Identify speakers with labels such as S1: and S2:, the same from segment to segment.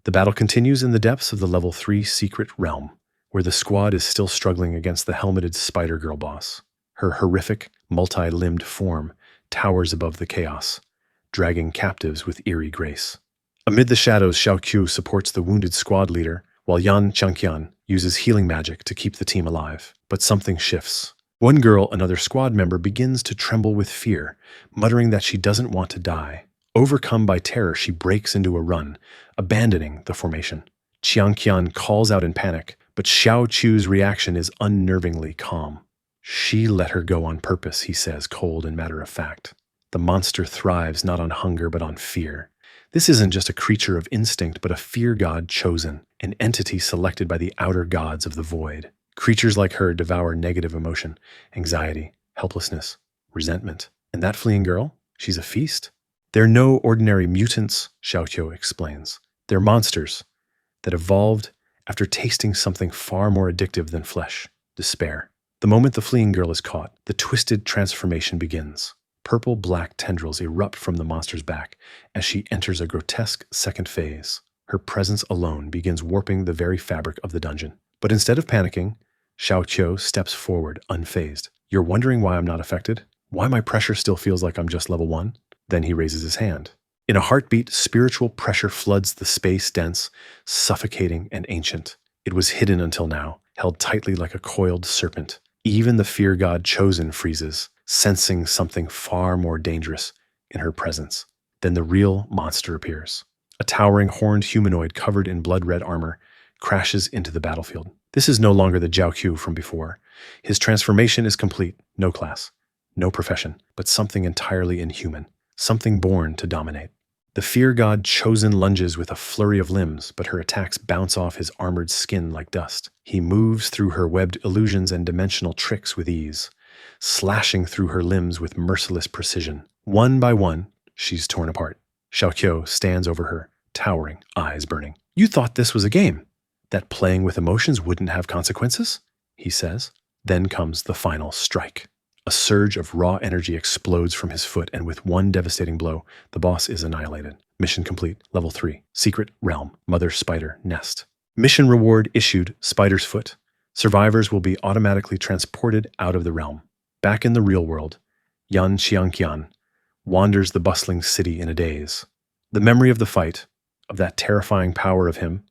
S1: The battle continues in the depths of the level 3 secret realm, where the squad is still struggling against the helmeted Spider-Girl boss. Her horrific, multi-limbed form towers above the chaos, dragging captives with eerie grace. Amid the shadows, Xiao Qiu supports the wounded squad leader, while Yan Changqian uses healing magic to keep the team alive. But something shifts. One girl, another squad member, begins to tremble with fear, muttering that she doesn't want to die. Overcome by terror, she breaks into a run, abandoning the formation. Qiangqian calls out in panic, but Xiao Qiu's reaction is unnervingly calm. She let her go on purpose, he says, cold and matter-of-fact. The monster thrives not on hunger but on fear. This isn't just a creature of instinct, but a fear god chosen, an entity selected by the outer gods of the void. Creatures like her devour negative emotion, anxiety, helplessness, resentment. And that fleeing girl? She's a feast. They're no ordinary mutants, Xiao Qiu explains. They're monsters that evolved after tasting something far more addictive than flesh, despair. The moment the fleeing girl is caught, the twisted transformation begins. Purple-black tendrils erupt from the monster's back as she enters a grotesque second phase. Her presence alone begins warping the very fabric of the dungeon. But instead of panicking, Xiao Qiu steps forward, unfazed. You're wondering why I'm not affected? Why my pressure still feels like I'm just level 1? Then he raises his hand. In a heartbeat, spiritual pressure floods the space dense, suffocating, and ancient. It was hidden until now, held tightly like a coiled serpent. Even the fear god chosen freezes, sensing something far more dangerous in her presence. Then the real monster appears. A towering horned humanoid covered in blood-red armor crashes into the battlefield. This is no longer the Xiao Qiu from before. His transformation is complete. No class, no profession, but something entirely inhuman. Something born to dominate. The fear god chosen lunges with a flurry of limbs, but her attacks bounce off his armored skin like dust. He moves through her webbed illusions and dimensional tricks with ease, slashing through her limbs with merciless precision. One by one, she's torn apart. Xiao Qiu stands over her, towering, eyes burning. You thought this was a game? That playing with emotions wouldn't have consequences? He says. Then comes the final strike. A surge of raw energy explodes from his foot, and with one devastating blow, the boss is annihilated. Mission complete. Level 3. Secret Realm. Mother Spider Nest. Mission reward issued. Spider's Foot. Survivors will be automatically transported out of the realm. Back in the real world, Yan Xiangqian wanders the bustling city in a daze. The memory of the fight, of that terrifying power of him,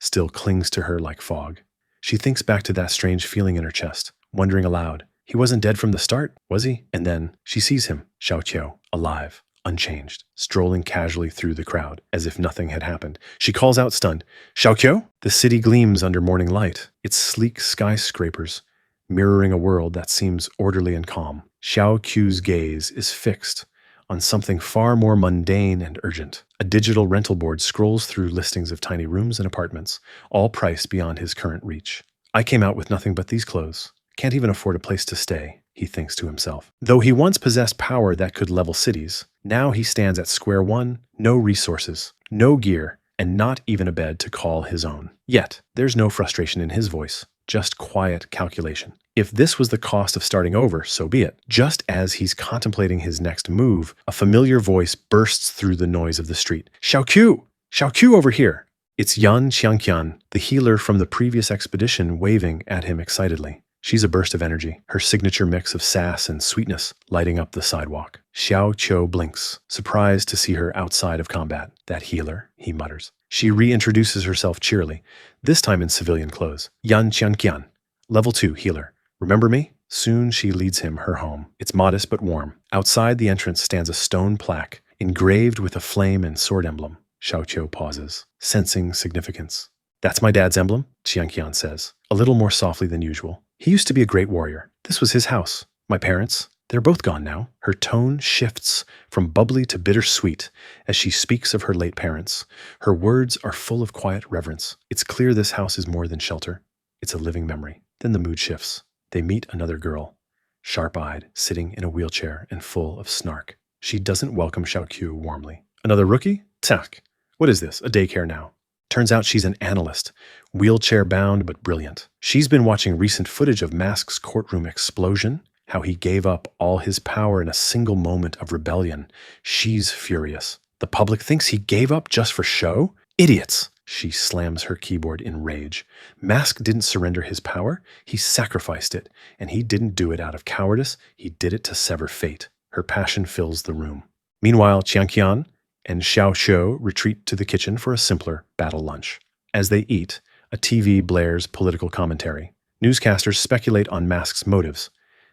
S1: still clings to her like fog. She thinks back to that strange feeling in her chest, wondering aloud, he wasn't dead from the start, was he? And then she sees him, Xiao Qiu, alive, unchanged, strolling casually through the crowd, as if nothing had happened. She calls out stunned, Xiao Qiu? The city gleams under morning light, its sleek skyscrapers mirroring a world that seems orderly and calm. Xiao Qiu's gaze is fixed on something far more mundane and urgent. A digital rental board scrolls through listings of tiny rooms and apartments, all priced beyond his current reach. I came out with nothing but these clothes. Can't even afford a place to stay, he thinks to himself. Though he once possessed power that could level cities, now he stands at square one, no resources, no gear, and not even a bed to call his own. Yet, there's no frustration in his voice, just quiet calculation. If this was the cost of starting over, so be it. Just as he's contemplating his next move, a familiar voice bursts through the noise of the street. Xiao Qiu! Xiao Qiu over here! It's Yan Qiangqian, the healer from the previous expedition, waving at him excitedly. She's a burst of energy, her signature mix of sass and sweetness lighting up the sidewalk. Xiao Qiu blinks, surprised to see her outside of combat. That healer, he mutters. She reintroduces herself cheerily, this time in civilian clothes. Yan Qiangqian, level 2 healer. Remember me? Soon she leads him her home. It's modest but warm. Outside the entrance stands a stone plaque, engraved with a flame and sword emblem. Xiao Qiu pauses, sensing significance. That's my dad's emblem, Qiangqian says, a little more softly than usual. He used to be a great warrior. This was his house. My parents, they're both gone now. Her tone shifts from bubbly to bittersweet as she speaks of her late parents. Her words are full of quiet reverence. It's clear this house is more than shelter. It's a living memory. Then the mood shifts. They meet another girl, sharp-eyed, sitting in a wheelchair and full of snark. She doesn't welcome Xiao Qiu warmly. Another rookie? Tak. What is this, a daycare now? Turns out she's an analyst, wheelchair-bound but brilliant. She's been watching recent footage of Mask's courtroom explosion, how he gave up all his power in a single moment of rebellion. She's furious. The public thinks he gave up just for show? Idiots! She slams her keyboard in rage. Mask didn't surrender his power, he sacrificed it, and he didn't do it out of cowardice, he did it to sever fate. Her passion fills the room. Meanwhile, Qian and Xiao Qiu retreat to the kitchen for a simpler battle lunch. As they eat, a TV blares political commentary. Newscasters speculate on Mask's motives,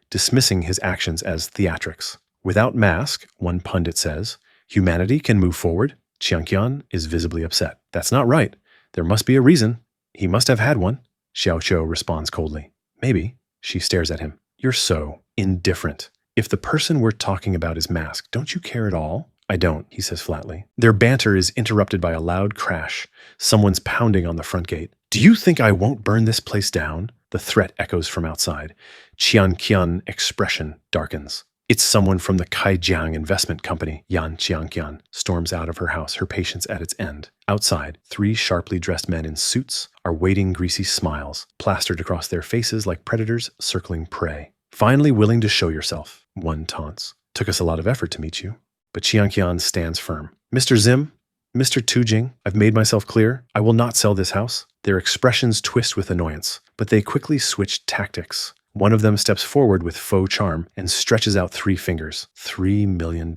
S1: dismissing his actions as theatrics. Without Mask, one pundit says, humanity can move forward. Qian is visibly upset. That's not right. There must be a reason. He must have had one. Xiao Qiu responds coldly. Maybe. She stares at him. You're so indifferent. If the person we're talking about is Mask, don't you care at all? I don't, he says flatly. Their banter is interrupted by a loud crash. Someone's pounding on the front gate. Do you think I won't burn this place down? The threat echoes from outside. Qianqian expression darkens. It's someone from the Kaijiang investment company. Yan Qianqian storms out of her house, her patience at its end. Outside, 3 sharply dressed men in suits are waiting greasy smiles, plastered across their faces like predators circling prey. Finally willing to show yourself, one taunts. Took us a lot of effort to meet you. But Qianqian stands firm. Mr. Zim, Mr. Tujing, I've made myself clear. I will not sell this house. Their expressions twist with annoyance, but they quickly switch tactics. One of them steps forward with faux charm and stretches out 3 fingers. $3 million.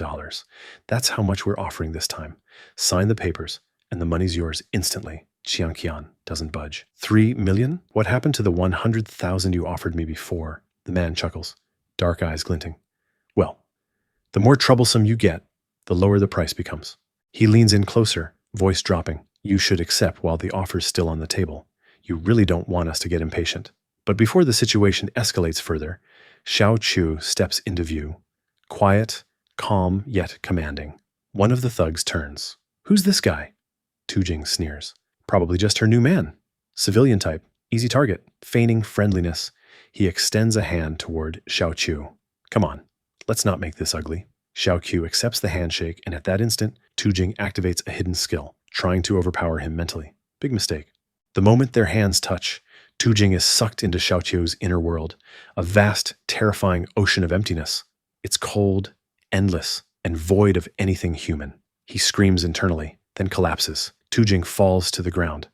S1: That's how much we're offering this time. Sign the papers, and the money's yours instantly. Qianqian doesn't budge. 3 million? What happened to the 100,000 you offered me before? The man chuckles, dark eyes glinting. Well, the more troublesome you get, the lower the price becomes. He leans in closer, voice dropping. You should accept while the offer's still on the table. You really don't want us to get impatient. But before the situation escalates further, Xiao Qiu steps into view. Quiet, calm, yet commanding. One of the thugs turns. Who's this guy? Tujing sneers. Probably just her new man. Civilian type, easy target. Feigning friendliness, he extends a hand toward Xiao Qiu. Come on, let's not make this ugly. Xiao Qiu accepts the handshake, and at that instant, Tujing activates a hidden skill, trying to overpower him mentally. Big mistake. The moment their hands touch, Tujing is sucked into Xiao Qiu's inner world, a vast, terrifying ocean of emptiness. It's cold, endless, and void of anything human. He screams internally, then collapses. Tujing falls to the ground,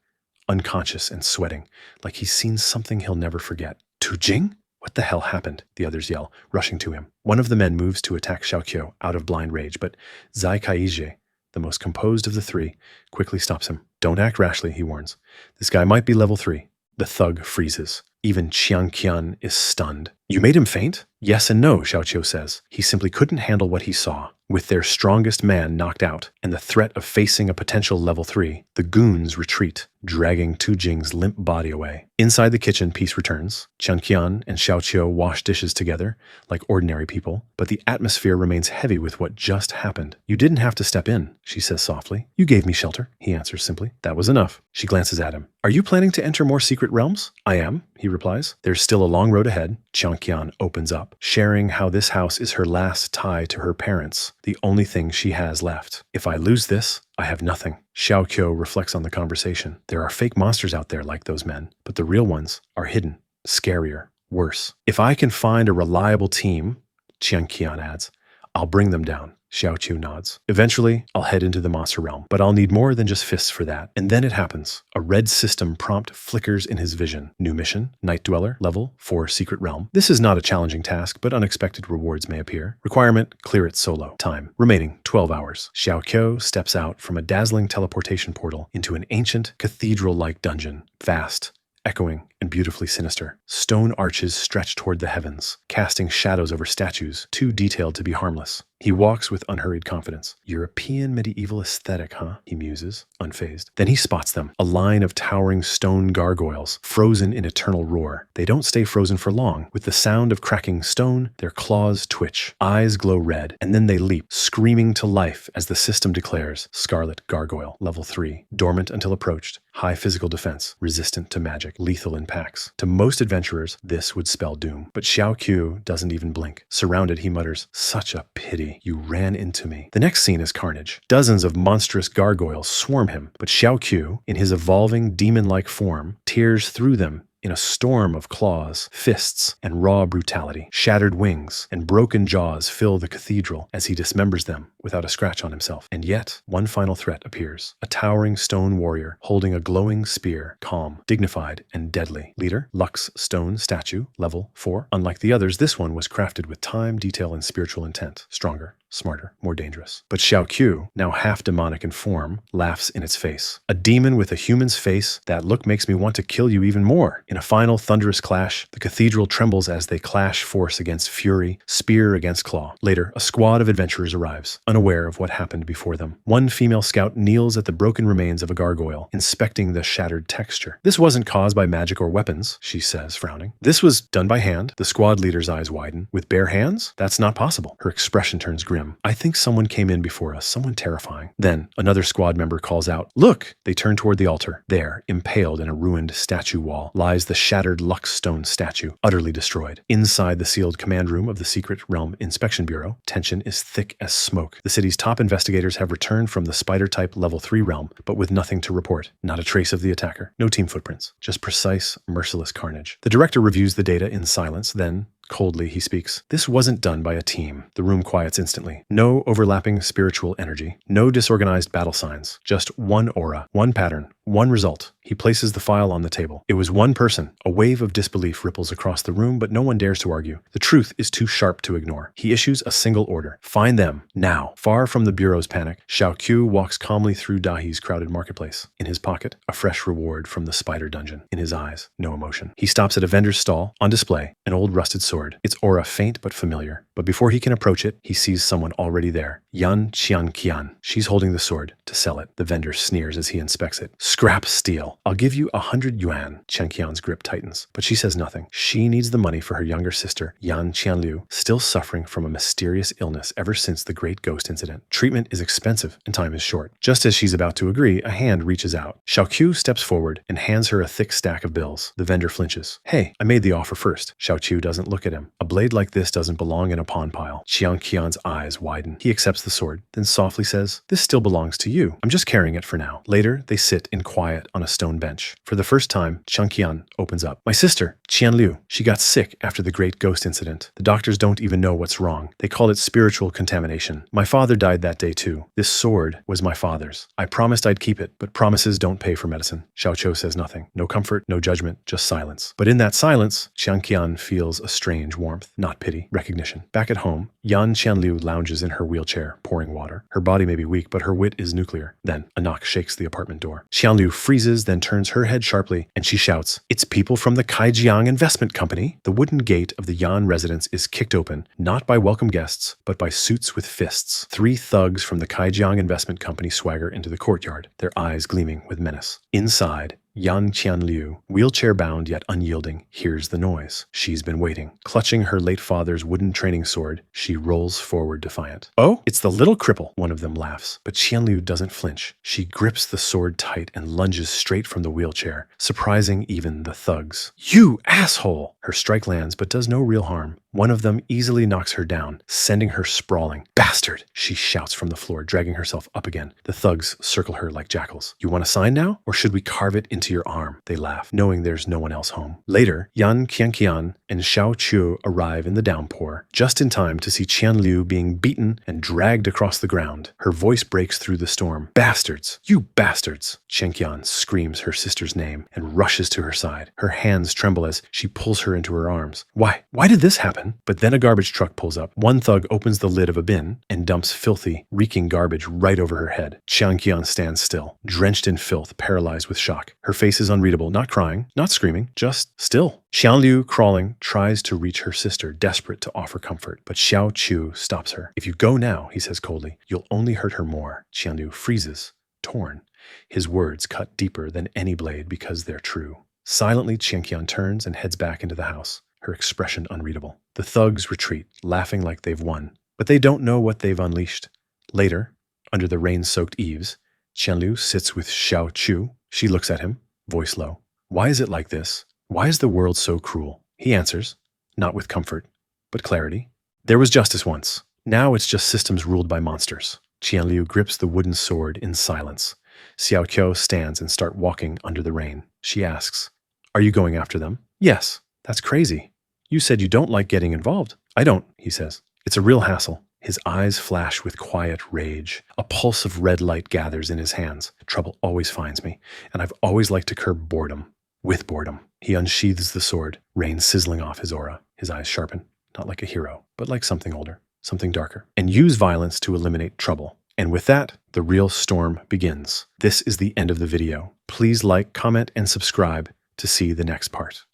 S1: unconscious and sweating, like he's seen something he'll never forget. Tujing? What the hell happened? The others yell, rushing to him. One of the men moves to attack Xiao Qiu out of blind rage, but Zai Kaizhe, the most composed of the 3, quickly stops him. Don't act rashly, he warns. This guy might be level 3. The thug freezes. Even Qianqian is stunned. You made him faint? Yes and no, Xiao Qiu says. He simply couldn't handle what he saw. With their strongest man knocked out and the threat of facing a potential level 3, the goons retreat, dragging Tujing's limp body away. Inside the kitchen, peace returns. Qianqian and Xiao Qiu wash dishes together like ordinary people, but the atmosphere remains heavy with what just happened. You didn't have to step in, she says softly. You gave me shelter, he answers simply. That was enough. She glances at him. Are you planning to enter more secret realms? I am, he replies. There's still a long road ahead. Qianqian opens up, sharing how this house is her last tie to her parents, the only thing she has left. If I lose this, I have nothing. Xiao Qiu reflects on the conversation. There are fake monsters out there like those men, but the real ones are hidden, scarier, worse. If I can find a reliable team, Qianqian adds, I'll bring them down. Xiao Qiu nods. Eventually, I'll head into the monster realm, but I'll need more than just fists for that. And then it happens. A red system prompt flickers in his vision. New mission, Night Dweller, level 4 secret realm. This is not a challenging task, but unexpected rewards may appear. Requirement, clear it solo. Time, remaining 12 hours. Xiao Qiu steps out from a dazzling teleportation portal into an ancient, cathedral-like dungeon. Vast, echoing, and beautifully sinister. Stone arches stretch toward the heavens, casting shadows over statues, too detailed to be harmless. He walks with unhurried confidence. European medieval aesthetic, huh? He muses, unfazed. Then he spots them, a line of towering stone gargoyles, frozen in eternal roar. They don't stay frozen for long. With the sound of cracking stone, their claws twitch, eyes glow red, and then they leap, screaming to life as the system declares, Scarlet Gargoyle, level 3, dormant until approached, high physical defense, resistant to magic, lethal in packs. To most adventurers, this would spell doom. But Xiao Qiu doesn't even blink. Surrounded, he mutters, such a pity. You ran into me. The next scene is carnage. Dozens of monstrous gargoyles swarm him, but Xiao Qiu, in his evolving demon-like form, tears through them, In a storm of claws, fists, and raw brutality, shattered wings and broken jaws fill the cathedral as he dismembers them without a scratch on himself. And yet, one final threat appears. A towering stone warrior holding a glowing spear, calm, dignified, and deadly. Leader, Lux stone statue, level 4. Unlike the others, this one was crafted with time, detail, and spiritual intent. Stronger, smarter, more dangerous. But Xiao Qiu, now half demonic in form, laughs in its face. A demon with a human's face, that look makes me want to kill you even more. In a final thunderous clash, the cathedral trembles as they clash force against fury, spear against claw. Later, a squad of adventurers arrives, unaware of what happened before them. One female scout kneels at the broken remains of a gargoyle, inspecting the shattered texture. This wasn't caused by magic or weapons, she says, frowning. This was done by hand. The squad leader's eyes widen. With bare hands? That's not possible. Her expression turns grim. I think someone came in before us, someone terrifying. Then, another squad member calls out, "Look!" They turn toward the altar. There, impaled in a ruined statue wall, lies the shattered Lux stone statue, utterly destroyed. Inside the sealed command room of the Secret Realm Inspection Bureau, tension is thick as smoke. The city's top investigators have returned from the Spider-type Level 3 realm, but with nothing to report. Not a trace of the attacker. No team footprints. Just precise, merciless carnage. The director reviews the data in silence, then, coldly, he speaks. This wasn't done by a team. The room quiets instantly. No overlapping spiritual energy. No disorganized battle signs. Just one aura, one pattern, one result. He places the file on the table. It was one person. A wave of disbelief ripples across the room, but no one dares to argue. The truth is too sharp to ignore. He issues a single order. Find them, now. Far from the Bureau's panic, Xiao Qiu walks calmly through Dahi's crowded marketplace. In his pocket, a fresh reward from the spider dungeon. In his eyes, no emotion. He stops at a vendor's stall. On display, an old rusted sword. Its aura faint but familiar. But before he can approach it, he sees someone already there. Yan Qian. She's holding the sword to sell it. The vendor sneers as he inspects it. Scrap steel. I'll give you 100 yuan. Qian's grip tightens, but she says nothing. She needs the money for her younger sister, Yan Qianliu, still suffering from a mysterious illness ever since the Great Ghost incident. Treatment is expensive and time is short. Just as she's about to agree, a hand reaches out. Xiao Qiu steps forward and hands her a thick stack of bills. The vendor flinches. Hey, I made the offer first. Xiao Qiu doesn't look at him. A blade like this doesn't belong in a pawn pile. Qian's eyes widen. He accepts the sword, then softly says, this still belongs to you. I'm just carrying it for now. Later, they sit in quiet on a stone bench. For the first time, Qian opens up. My sister, Qianliu, she got sick after the Great Ghost incident. The doctors don't even know what's wrong. They call it spiritual contamination. My father died that day too. This sword was my father's. I promised I'd keep it, but promises don't pay for medicine. Xiao Qiu says nothing. No comfort, no judgment, just silence. But in that silence, Qian feels a strange warmth, not pity, recognition. Back at home, Yan Qianliu lounges in her wheelchair, pouring water. Her body may be weak, but her wit is nuclear. Then, a knock shakes the apartment door. Qianliu freezes, then turns her head sharply, and she shouts, it's people from the Kaijiang Investment Company. The wooden gate of the Yan residence is kicked open, not by welcome guests, but by suits with fists. 3 thugs from the Kaijiang Investment Company swagger into the courtyard, their eyes gleaming with menace. Inside, Yan Qianliu, wheelchair-bound yet unyielding, hears the noise. She's been waiting. Clutching her late father's wooden training sword, she rolls forward defiant. Oh, it's the little cripple, one of them laughs. But Qianliu doesn't flinch. She grips the sword tight and lunges straight from the wheelchair, surprising even the thugs. You asshole! Her strike lands but does no real harm. One of them easily knocks her down, sending her sprawling. Bastard! She shouts from the floor, dragging herself up again. The thugs circle her like jackals. You want a sign now? Or should we carve it into your arm? They laugh, knowing there's no one else home. Later, Yan Qian and Xiao Qiu arrive in the downpour, just in time to see Qianliu being beaten and dragged across the ground. Her voice breaks through the storm. Bastards! You bastards! Qian screams her sister's name and rushes to her side. Her hands tremble as she pulls her into her arms. Why did this happen? But then a garbage truck pulls up. One thug opens the lid of a bin and dumps filthy, reeking garbage right over her head. Qian stands still, drenched in filth, paralyzed with shock. Her face is unreadable, not crying, not screaming, just still. Qianliu, crawling, tries to reach her sister, desperate to offer comfort, but Xiao Qiu stops her. If you go now, he says coldly, you'll only hurt her more. Qianliu freezes, torn. His words cut deeper than any blade because they're true. Silently, Qian turns and heads back into the house, her expression unreadable. The thugs retreat, laughing like they've won, but they don't know what they've unleashed. Later, under the rain-soaked eaves, Qianliu sits with Xiao Qiu. She looks at him, voice low. Why is it like this? Why is the world so cruel? He answers, not with comfort, but clarity. There was justice once. Now it's just systems ruled by monsters. Qianliu grips the wooden sword in silence. Xiao Qiu stands and starts walking under the rain. She asks, Are you going after them? Yes. That's crazy. You said you don't like getting involved. I don't, he says. It's a real hassle. His eyes flash with quiet rage. A pulse of red light gathers in his hands. Trouble always finds me, and I've always liked to curb boredom. With boredom, he unsheathes the sword, rain sizzling off his aura. His eyes sharpen, not like a hero, but like something older, something darker. And use violence to eliminate trouble. And with that, the real storm begins. This is the end of the video. Please like, comment, and subscribe to see the next part.